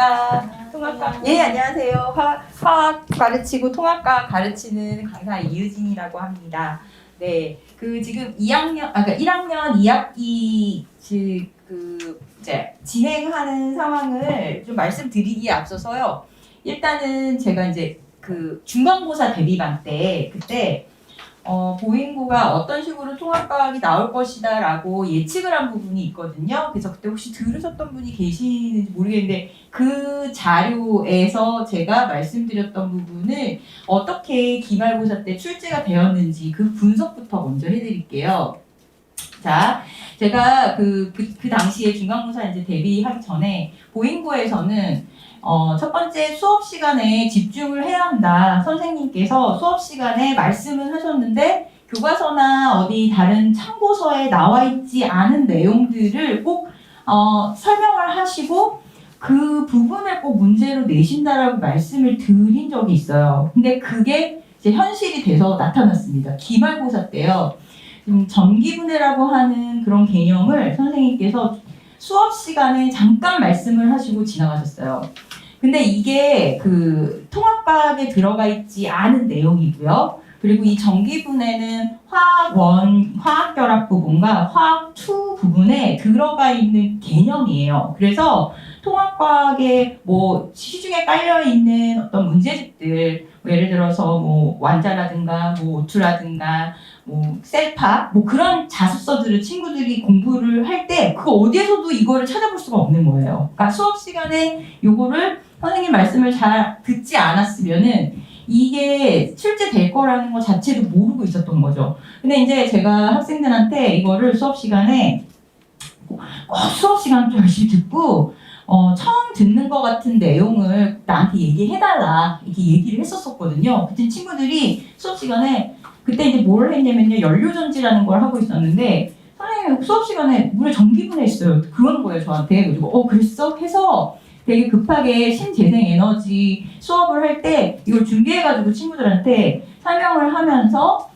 안녕하십니까. 통합과 안녕하세요. 화학 가르치고 통합과 가르치는 강사 이유진이라고 합니다. 네, 지금 2학년, 그러니까 1학년 2학기 이제 진행하는 상황을 좀 말씀드리기에 앞서서요. 일단은 제가 이제 중간고사 대비반 때 그때 보인고가 어떤 식으로 통합과학이 나올 것이다 라고 예측을 한 부분이 있거든요. 그래서 그때 혹시 들으셨던 분이 계시는지 모르겠는데 그 자료에서 제가 말씀드렸던 부분을 어떻게 기말고사 때 출제가 되었는지 그 분석부터 먼저 해드릴게요. 자, 제가 그 당시에 중간고사 이제 대비하기 전에 보인고에서는 첫 번째 수업 시간에 집중을 해야 한다. 선생님께서 수업 시간에 말씀을 하셨는데 교과서나 어디 다른 참고서에 나와 있지 않은 내용들을 꼭 설명을 하시고 그 부분을 꼭 문제로 내신다라고 말씀을 드린 적이 있어요. 근데 그게 이제 현실이 돼서 나타났습니다. 기말고사 때요. 전기분해라고 하는 그런 개념을 선생님께서 수업 시간에 잠깐 말씀을 하시고 지나가셨어요. 근데 이게 통합과학에 들어가 있지 않은 내용이고요. 그리고 이 전기분해는 화학결합 부분과 화학2 부분에 들어가 있는 개념이에요. 그래서 통합과학에 시중에 깔려있는 어떤 문제집들, 예를 들어서 완자라든가 오투라든가 셀파 그런 자습서들을 친구들이 공부를 할 때 그 어디에서도 이거를 찾아볼 수가 없는 거예요. 그러니까 수업 시간에 요거를 선생님 말씀을 잘 듣지 않았으면은 이게 출제될 거라는 것 자체도 모르고 있었던 거죠. 근데 이제 제가 학생들한테 이거를 수업 시간에 수업 시간 좀 열심히 듣고 처음 듣는 것 같은 내용을 나한테 얘기해달라 이렇게 얘기를 했었거든요. 그때 친구들이 수업 시간에 그때 이제 뭘 했냐면요. 연료전지라는 걸 하고 있었는데 선생님 수업 시간에 물에 전기분해했어요. 그러는 거예요 저한테. 그리고 그랬어? 해서 되게 급하게 신재생에너지 수업을 할 때 이걸 준비해가지고 친구들한테 설명을 하면서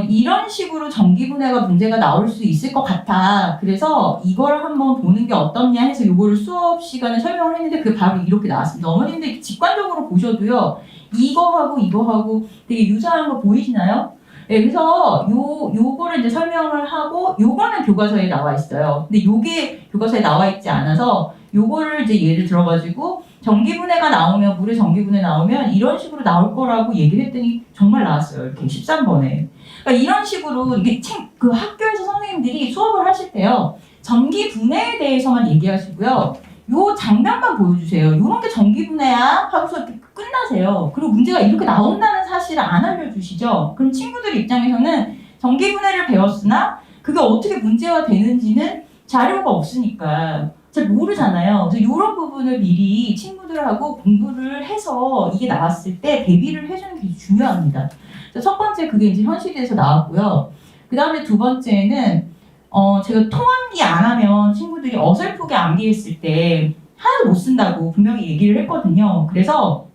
이런 식으로 전기분해가 문제가 나올 수 있을 것 같아. 그래서 이걸 한번 보는 게 어떻냐 해서 이거를 수업 시간에 설명을 했는데 그게 바로 이렇게 나왔습니다. 어머님들 직관적으로 보셔도요. 이거하고 되게 유사한 거 보이시나요? 네, 그래서 요거를 이제 설명을 하고 요거는 교과서에 나와 있어요. 근데 요게 교과서에 나와 있지 않아서 요거를 이제 예를 들어가지고 전기분해가 나오면 물의 전기분해 나오면 이런 식으로 나올 거라고 얘기를 했더니 정말 나왔어요. 이렇게 13번에. 그러니까 이런 식으로 이게 학교에서 선생님들이 수업을 하실 때요. 전기분해에 대해서만 얘기하시고요. 요 장면만 보여주세요. 요런 게 전기분해야 하고서 이렇게 끝나세요. 그리고 문제가 이렇게 나온다는 사실을 안 알려주시죠. 그럼 친구들 입장에서는 전기분해를 배웠으나 그게 어떻게 문제가 되는지는 자료가 없으니까 잘 모르잖아요. 그래서 이런 부분을 미리 친구들하고 공부를 해서 이게 나왔을 때 대비를 해주는 게 중요합니다. 첫 번째 그게 이제 현실에서 나왔고요. 그 다음에 두 번째는 제가 통암기 안 하면 친구들이 어설프게 암기했을 때 하나도 못 쓴다고 분명히 얘기를 했거든요. 그래서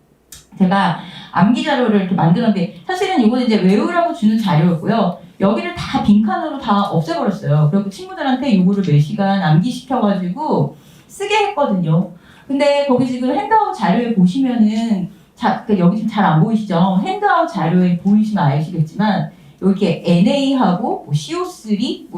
제가 암기 자료를 이렇게 만들었는데 사실은 이거는 이제 외우라고 주는 자료였고요. 여기를 다 빈칸으로 다 없애버렸어요. 그리고 친구들한테 이거를 몇 시간 암기시켜가지고 쓰게 했거든요. 근데 거기 지금 핸드아웃 자료에 보시면은 그러니까 여기 지금 잘 안 보이시죠? 핸드아웃 자료에 보이시면 아시겠지만 이렇게 NA하고 CO3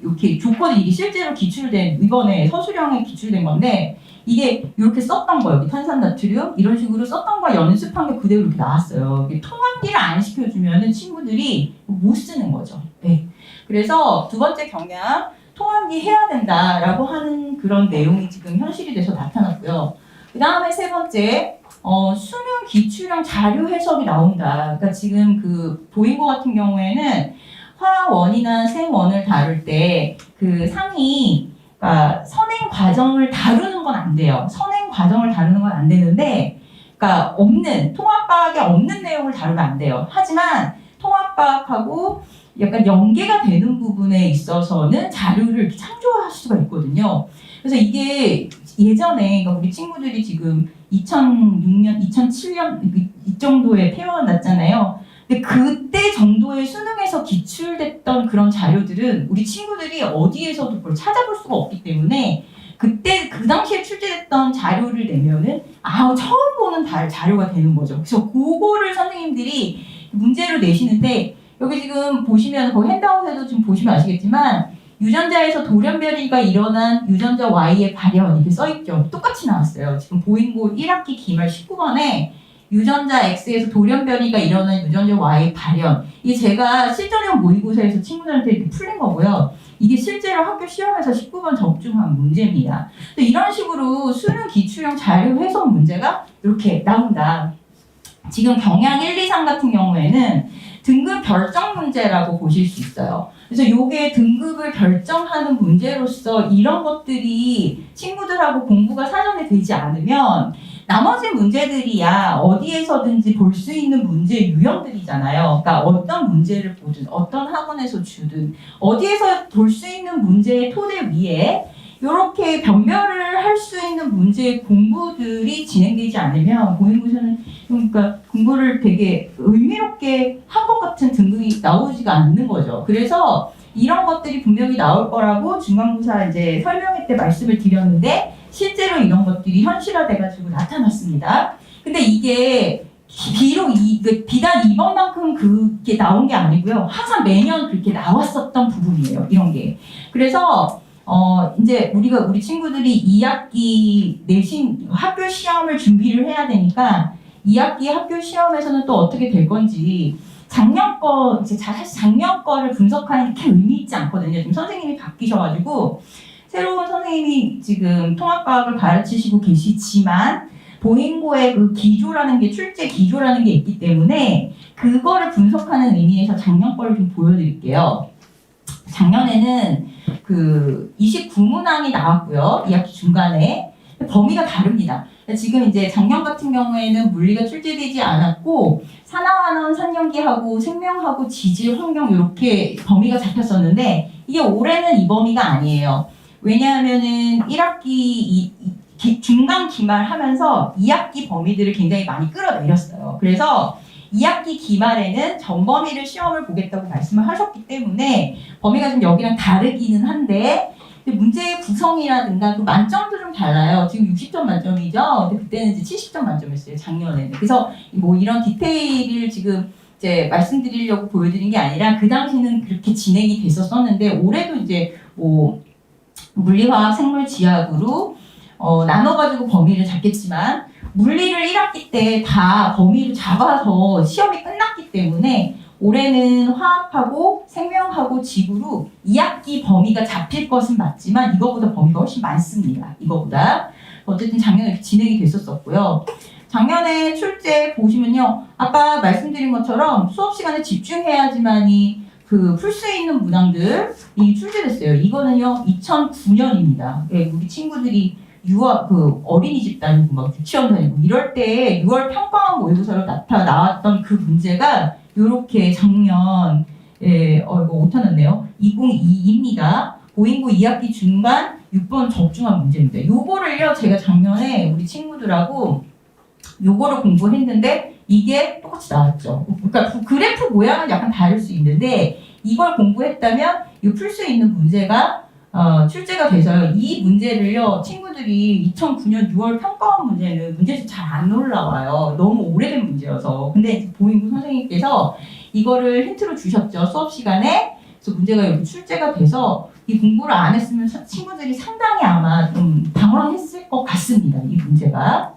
이렇게 조건이 이게 실제로 기출된 이번에 서술형에 기출된 건데 이게 이렇게 썼던 거예요. 탄산나트륨 이런 식으로 썼던 거 연습한 게 그대로 이렇게 나왔어요. 통합기를 안 시켜주면은 친구들이 못 쓰는 거죠. 네. 그래서 두 번째 경향 통합기 해야 된다라고 하는 그런 내용이 지금 현실이 돼서 나타났고요. 그 다음에 세 번째 수능 기출형 자료 해석이 나온다. 그러니까 지금 보인고 같은 경우에는 화원이나 생원을 다룰 때 상이 그러니까 선행 과정을 다루는 건 안 돼요. 선행 과정을 다루는 건 안 되는데, 그러니까 통합과학에 없는 내용을 다루면 안 돼요. 하지만 통합과학하고 약간 연계가 되는 부분에 있어서는 자료를 이렇게 창조할 수가 있거든요. 그래서 이게 예전에 그러니까 우리 친구들이 지금 2006년, 2007년 이 정도에 태어났잖아요. 근데 그때 정도의 수능에서 기출됐던 그런 자료들은 우리 친구들이 어디에서도 그걸 찾아볼 수가 없기 때문에 그때 그 당시에 출제됐던 자료를 내면은 처음 보는 자료가 되는 거죠. 그래서 그거를 선생님들이 문제로 내시는데 여기 지금 보시면 거기 핸드아웃에도 지금 보시면 아시겠지만 유전자에서 돌연변이가 일어난 유전자 Y의 발현 이렇게 써있죠. 똑같이 나왔어요. 지금 보잉고 1학기 기말 19번에 유전자 X에서 돌연변이가 일어난 유전자 Y의 발현. 이게 제가 실전형 모의고사에서 친구들한테 이렇게 풀린 거고요. 이게 실제로 학교 시험에서 19번 적중한 문제입니다. 이런 식으로 수능 기출형 자료 해석 문제가 이렇게 나온다. 지금 경향 1, 2, 3 같은 경우에는 등급 결정 문제라고 보실 수 있어요. 그래서 요게 등급을 결정하는 문제로서 이런 것들이 친구들하고 공부가 사전에 되지 않으면 나머지 문제들이야 어디에서든지 볼 수 있는 문제 유형들이잖아요. 그러니까 어떤 문제를 보든 어떤 학원에서 주든 어디에서 볼 수 있는 문제의 토대 위에 이렇게 변별을 할 수 있는 문제 공부들이 진행되지 않으면 보행고사는 그러니까 공부를 되게 의미롭게 한 것 같은 등급이 나오지가 않는 거죠. 그래서 이런 것들이 분명히 나올 거라고 중간고사 이제 설명회 때 말씀을 드렸는데 실제로 이런 것들이 현실화돼가지고 나타났습니다. 근데 이게 비록 비단 이번만큼 그게 나온 게 아니고요. 항상 매년 그렇게 나왔었던 부분이에요. 이런 게. 그래서 이제 우리 친구들이 2학기 내신 학교 시험을 준비를 해야 되니까 2학기 학교 시험에서는 또 어떻게 될 건지 작년 거를 분석하는 게 그렇게 의미 있지 않거든요. 지금 선생님이 바뀌셔가지고 새로운 선생님이 지금 통합과학을 가르치시고 계시지만 보잉고의 그 기조라는 게 출제 기조라는 게 있기 때문에 그거를 분석하는 의미에서 작년 거를 좀 보여드릴게요. 작년에는 그 29문항이 나왔고요. 2학기 중간에 범위가 다릅니다. 지금 이제 작년 같은 경우에는 물리가 출제되지 않았고 산화환원, 산염기하고 생명하고 지질, 환경 이렇게 범위가 잡혔었는데 이게 올해는 이 범위가 아니에요. 왜냐하면은 1학기 중간 기말하면서 2학기 범위들을 굉장히 많이 끌어내렸어요. 그래서 2학기 기말에는 전 범위를 시험을 보겠다고 말씀을 하셨기 때문에 범위가 좀 여기랑 다르기는 한데 문제의 구성이라든가 그 만점도 좀 달라요. 지금 60점 만점이죠. 근데 그때는 이제 70점 만점이었어요. 작년에는. 그래서 뭐 이런 디테일을 지금 이제 말씀드리려고 보여드린 게 아니라 그 당시는 그렇게 진행이 됐었었는데 올해도 이제 뭐 물리화학 생물 지학으로 나눠가지고 범위를 잡겠지만 물리를 1학기 때 다 범위를 잡아서 시험이 끝났기 때문에 올해는 화학하고 생명하고 지구로 2학기 범위가 잡힐 것은 맞지만 이거보다 범위가 훨씬 많습니다. 이거보다. 어쨌든 작년에 이렇게 진행이 됐었고요. 작년에 출제 보시면요. 아까 말씀드린 것처럼 수업 시간에 집중해야지만이 그 풀 수 있는 문항들이 출제됐어요. 이거는요. 2009년입니다. 우리 친구들이 어린이집 다니고 막 유치원 다니고 이럴 때 6월 평가원 모의고사로 나왔던 그 문제가 요렇게 작년 이거 오타났네요. 2022입니다. 보잉고 2학기 중간 6번 적중한 문제입니다. 요거를요 제가 작년에 우리 친구들하고 요거를 공부했는데 이게 똑같이 나왔죠. 그러니까 그래프 모양은 약간 다를 수 있는데 이걸 공부했다면 이 풀 수 있는 문제가 출제가 돼서요. 이 문제를요 친구들이 2009년 6월 평가원 문제는 문제집 잘 안 올라와요. 너무 오래된 문제여서. 근데 보잉고 선생님께서 이거를 힌트로 주셨죠. 수업 시간에. 그래서 문제가 여기 출제가 돼서 이 공부를 안 했으면 친구들이 상당히 아마 좀 당황했을 것 같습니다. 이 문제가.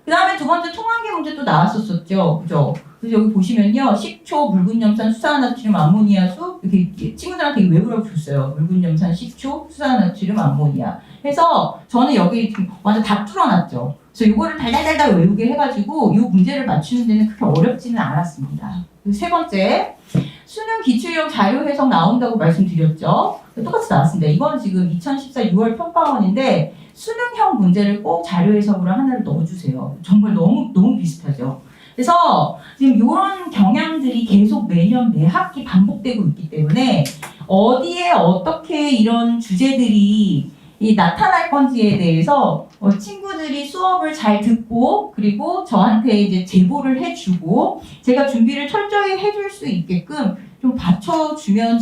그 다음에 두 번째 통합계 문제 또 나왔었죠. 그죠? 그래서 여기 보시면요. 식초, 물분염산, 수산나트륨, 암모니아수 이렇게 친구들한테 외우라고 줬어요. 물분염산, 식초, 수산나트륨, 암모니아. 해서 저는 여기 완전 다 뚫어놨죠. 그래서 이거를 달달달달 외우게 해가지고 이 문제를 맞추는 데는 그렇게 어렵지는 않았습니다. 세 번째, 수능 기출형 자료 해석 나온다고 말씀드렸죠. 똑같이 나왔습니다. 이건 지금 2014 6월 평가원인데 수능형 문제를 꼭 자료 해석으로 하나를 넣어주세요. 정말 너무 비슷하죠. 그래서 지금 이런 경향들이 계속 매년 매 학기 반복되고 있기 때문에 어디에 어떻게 이런 주제들이 나타날 건지에 대해서 친구들이 수업을 잘 듣고 그리고 저한테 이제 제보를 해주고 제가 준비를 철저히 해줄 수 있게끔 좀 받쳐주면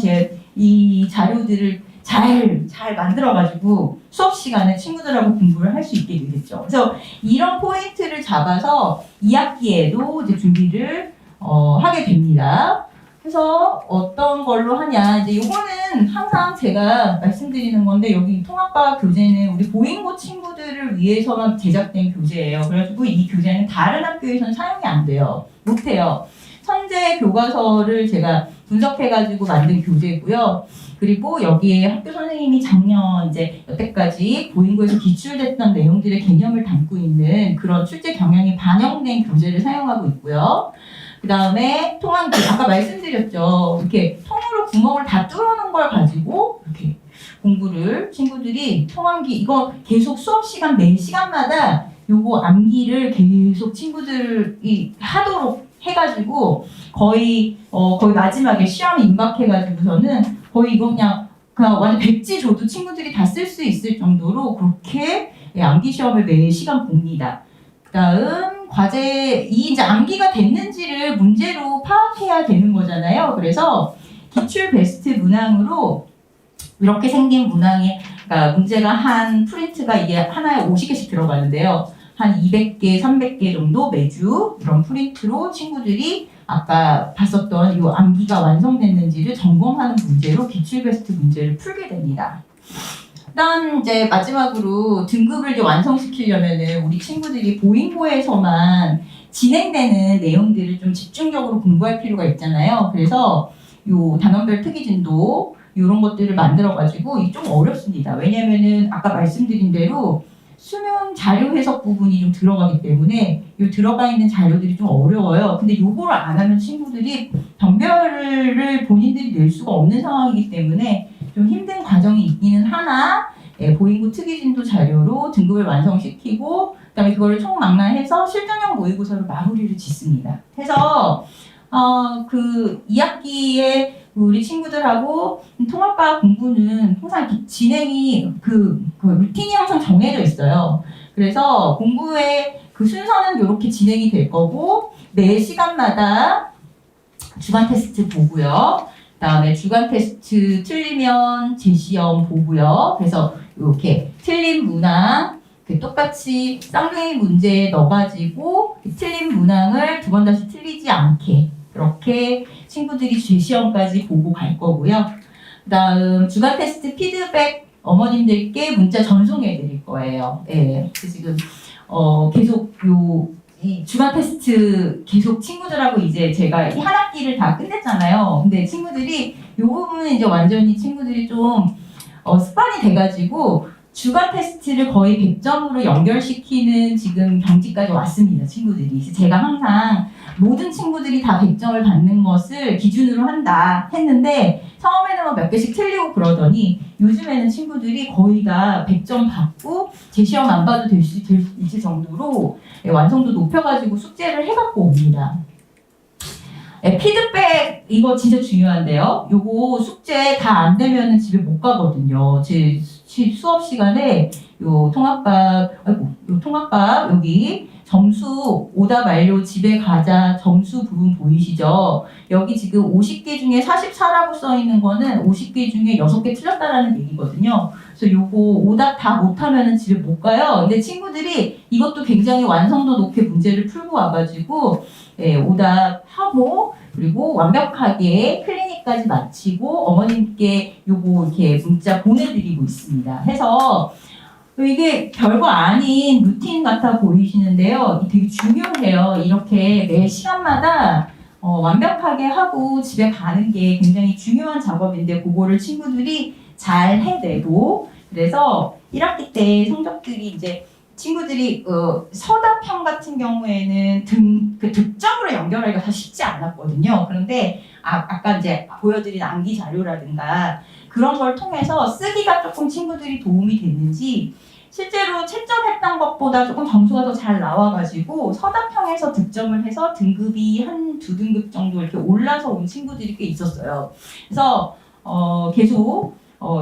이 자료들을 잘 만들어가지고 수업 시간에 친구들하고 공부를 할 수 있게 되겠죠. 그래서 이런 포인트를 잡아서 2학기에도 이제 준비를 하게 됩니다. 그래서 어떤 걸로 하냐, 이제 요거는 항상 제가 말씀드리는 건데, 여기 통합과 교재는 우리 보잉고 친구들을 위해서만 제작된 교재예요. 그래가지고 이 교재는 다른 학교에서는 사용이 안 돼요. 못해요. 천재 교과서를 제가 분석해가지고 만든 교재고요. 그리고 여기에 학교 선생님이 작년 이제 여태까지 보잉고에서 기출됐던 내용들의 개념을 담고 있는 그런 출제 경향이 반영된 교재를 사용하고 있고요. 그 다음에 통합기, 아까 말씀드렸죠. 이렇게 통으로 구멍을 다 뚫어놓은 걸 가지고 이렇게 공부를 친구들이 통합기, 이거 계속 수업 시간 매 시간마다 요거 암기를 계속 친구들이 하도록 해가지고 거의 마지막에 시험 임박해가지고서는 거의 이거 그냥 완전 백지 줘도 친구들이 다 쓸 수 있을 정도로 그렇게 암기 시험을 매 시간 봅니다. 그다음 과제 이 이제 암기가 됐는지를 문제로 파악해야 되는 거잖아요. 그래서 기출 베스트 문항으로 이렇게 생긴 문항에, 그러니까 문제가 한 프린트가 이게 하나에 50개씩 들어가는데요. 한 200개, 300개 정도 매주 그런 프린트로 친구들이 아까 봤었던 이 암기가 완성됐는지를 점검하는 문제로 기출 베스트 문제를 풀게 됩니다. 일단 이제 마지막으로 등급을 이제 완성시키려면은 우리 친구들이 보잉고에서만 진행되는 내용들을 좀 집중적으로 공부할 필요가 있잖아요. 그래서 요 단원별 특기진도 이런 것들을 만들어가지고 이게 좀 어렵습니다. 왜냐면은 아까 말씀드린 대로 수능 자료 해석 부분이 좀 들어가기 때문에 요 들어가 있는 자료들이 좀 어려워요. 근데 요거를 안 하면 친구들이 변별을 본인들이 낼 수가 없는 상황이기 때문에 좀 힘든 과정이 있기는 하나, 보잉고 특기진도 자료로 등급을 완성시키고 그다음에 그거를 총망라해서 실전형 모의고사로 마무리를 짓습니다. 해서 그 2학기에 우리 친구들하고 통합과학 공부는 항상 진행이 그 루틴이 항상 정해져 있어요. 그래서 공부의 그 순서는 이렇게 진행이 될 거고 매 시간마다 주간 테스트 보고요. 그다음에 주간 테스트 틀리면 재시험 보고요. 그래서 이렇게 틀린 문항 똑같이 쌍둥이 문제에 넣어가지고 틀린 문항을 두 번 다시 틀리지 않게 이렇게 친구들이 재시험까지 보고 갈 거고요. 그다음 주간 테스트 피드백 어머님들께 문자 전송해 드릴 거예요. 예. 지금 계속 이 주간 테스트 계속 친구들하고 이제 제가 이 한 학기를 다 끝냈잖아요. 근데 친구들이 요 부분은 이제 완전히 친구들이 좀 습관이 돼가지고 주간 테스트를 거의 100점으로 연결시키는 지금 경지까지 왔습니다. 친구들이. 그래서 제가 항상 모든 친구들이 다 100점을 받는 것을 기준으로 한다 했는데 처음에는 몇 개씩 틀리고 그러더니 요즘에는 친구들이 거의 다 100점 받고 재시험 안 봐도 될 수 있을 정도로 완성도 높여가지고 숙제를 해갖고 옵니다. 피드백 이거 진짜 중요한데요. 요거 숙제 다 안 되면은 집에 못 가거든요. 제 수업 시간에 요 통합밥 여기 점수 오답 완료 집에 가자 점수 부분 보이시죠? 여기 지금 50개 중에 44라고 써 있는 거는 50개 중에 6개 틀렸다라는 얘기거든요. 그래서 요거 오답 다 못하면은 집에 못 가요. 근데 친구들이 이것도 굉장히 완성도 높게 문제를 풀고 와가지고 오답하고 그리고 완벽하게 클리닉까지 마치고 어머님께 요거 이렇게 문자 보내드리고 있습니다. 해서 이게 별거 아닌 루틴 같아 보이시는데요. 되게 중요해요. 이렇게 매 시간마다 완벽하게 하고 집에 가는 게 굉장히 중요한 작업인데 그거를 친구들이 잘 해내고 그래서 1학기 때 성적들이 이제 친구들이 서답형 같은 경우에는 득점으로 연결하기가 사실 쉽지 않았거든요. 그런데 아까 이제 보여드린 암기 자료라든가 그런 걸 통해서 쓰기가 조금 친구들이 도움이 됐는지 실제로 채점했던 것보다 조금 점수가 더 잘 나와가지고 서답형에서 득점을 해서 등급이 한 2등급 정도 이렇게 올라서 온 친구들이 꽤 있었어요. 그래서 계속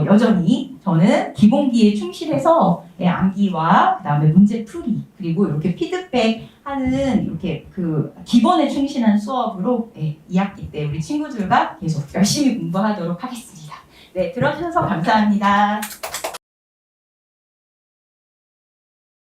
여전히 저는 기본기에 충실해서 암기와 그다음에 문제풀이 그리고 이렇게 피드백하는 이렇게 그 기본에 충실한 수업으로 2학기 때 우리 친구들과 계속 열심히 공부하도록 하겠습니다. 네, 들어주셔서 감사합니다.